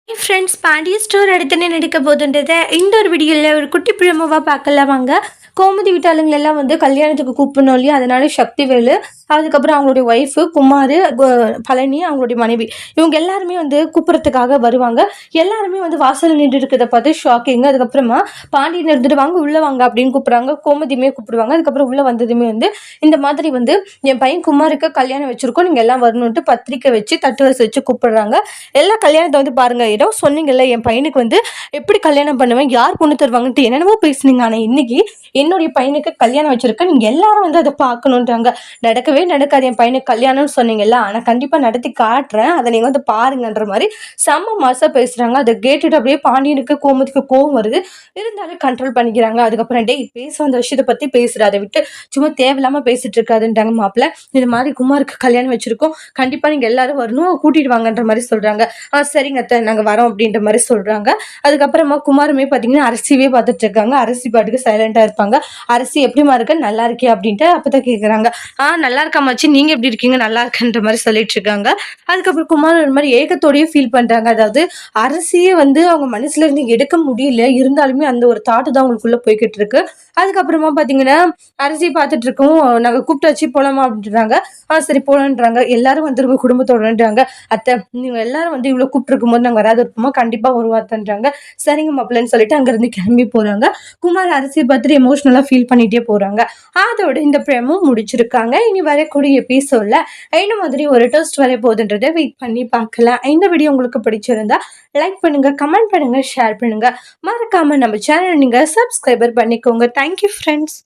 Hi friends, Pandya store அடுத்துன்னு நடிக்க போதுன்றத இந்த ஒரு வீடியோவில் ஒரு குட்டி ப்ரோமோவாக பார்க்கலாம் வாங்க. கோமதி வீட்டாளுங்களெல்லாம் வந்து கல்யாணத்துக்கு கூப்பிடணும் இல்லையா, அதனால சக்திவேலு, அதுக்கப்புறம் அவங்களுடைய ஒய்ஃபு குமார், பழனி, அவங்களுடைய மனைவி, இவங்க எல்லாருமே வந்து கூப்பிட்றதுக்காக வருவாங்க. எல்லாருமே வந்து வாசல் நின்று இருக்கிறத பார்த்து ஷாக்கிங். அதுக்கப்புறமா பாண்டியன் இருந்துட்டு வாங்க உள்ளே வாங்க அப்படின்னு கூப்பிட்றாங்க. கோமதியுமே கூப்பிடுவாங்க. அதுக்கப்புறம் உள்ளே வந்ததுமே வந்து இந்த மாதிரி வந்து என் பையன் குமாருக்கு கல்யாணம் வச்சுருக்கோம், நீங்கள் எல்லாம் வரணுன்ட்டு பத்திரிக்கை வச்சு தட்டு வரிசை வச்சு கூப்பிடுறாங்க. எல்லா கல்யாணத்தை வந்து பாருங்க, ஏதோ சொன்னீங்கல்ல என் பையனுக்கு வந்து எப்படி கல்யாணம் பண்ணுவேன், யார் பொண்ணு தருவாங்கன்ட்டு என்னென்னமோ பேசுனீங்க. ஆனால் இன்னைக்கு என்னுடைய பையனுக்கு கல்யாணம் வச்சிருக்கேன், நீங்க எல்லாரும் வந்து அதை பார்க்கணுன்றாங்க. நடக்கவே நடக்காது என் பையனுக்கு கல்யாணம்னு சொன்னீங்கல்ல, ஆனால் கண்டிப்பா நடத்தி காட்டுறேன், அதை நீங்க வந்து பாருங்கன்ற மாதிரி செம்ம மாசா பேசுறாங்க. அதை கேட்டுட்டு அப்படியே பாண்டியனுக்கு கோமதிக்கு கோவம் வருது. இருந்தாலும் கண்ட்ரோல் பண்ணிக்கிறாங்க. அதுக்கப்புறம் டேய் பேச வந்த விஷயத்தை பத்தி பேசுற, அதை விட்டு சும்மா தேவையில்லாம பேசிட்டு இருக்காதுன்றாங்க. மாப்பிள்ள இது மாதிரி குமாருக்கு கல்யாணம் வச்சிருக்கோம், கண்டிப்பா நீங்க எல்லாரும் வரணும், கூட்டிட்டு வாங்கன்ற மாதிரி சொல்றாங்க. சரிங்க அத்தை நாங்க வரோம் அப்படின்ற மாதிரி சொல்றாங்க. அதுக்கப்புறமா குமாருமே பாத்தீங்கன்னா அரசியவே பார்த்துட்டு இருக்காங்க. அரசி பாட்டுக்கு சைலண்டா இருப்பாங்க. அரசி எப்படிமா இருக்க, நல்லா இருக்கே அப்படின்ட்டு அப்பதான் கேக்குறாங்க. நல்லா இருக்காமாச்சு, நீங்க எப்படி இருக்கீங்க, நல்லா இருக்கன்ற மாதிரி சொல்லிட்டு இருக்காங்க. அதுக்கப்புறம் குமார் ஒரு மாதிரி ஏக்கத்தோடய ஃபீல் பண்றாங்க. அதாவது அரசியே வந்து அவங்க மனசுல இருந்து எடுக்க முடியல, இருந்தாலுமே அந்த ஒரு தாட்டு தான் அவங்களுக்குள்ள போய்கிட்டு இருக்கு. அதுக்கப்புறமா பாத்தீங்கன்னா அரசியை பார்த்துட்டு இருக்கவும் நாங்க கூப்பிட்டு வச்சு போலாமா அப்படின்றாங்க. சரி போலான்றாங்க. எல்லாரும் வந்துருங்க குடும்பத்தோடன்றாங்க. அத்தை நீங்க எல்லாரும் வந்து இவ்வளவு கூப்பிட்டு இருக்கும்போது நாங்க வராது இருப்போமா, கண்டிப்பா வருவாத்தன்றாங்க. சரிங்க மாப்பிள்ளன்னு சொல்லிட்டு அங்க இருந்து கிளம்பி போறாங்க. குமார் அரசியை பார்த்துட்டு எமோஷனலா ஃபீல் பண்ணிட்டே போறாங்க. அதோட இந்த பிரேமும் முடிச்சிருக்காங்க. இனி வரக்கூடிய எபிசோட்ல என்ன மாதிரி ஒரு டெஸ்ட் வர போகுதுன்றதை வெயிட் பண்ணி பார்க்கலாம். இந்த வீடியோ உங்களுக்கு பிடிச்சிருந்தா லைக் பண்ணுங்க, கமெண்ட் பண்ணுங்க, ஷேர் பண்ணுங்க. மறக்காம நம்ம சேனல் நீங்க சப்ஸ்கிரைபர் பண்ணிக்கோங்க. Thank you friends.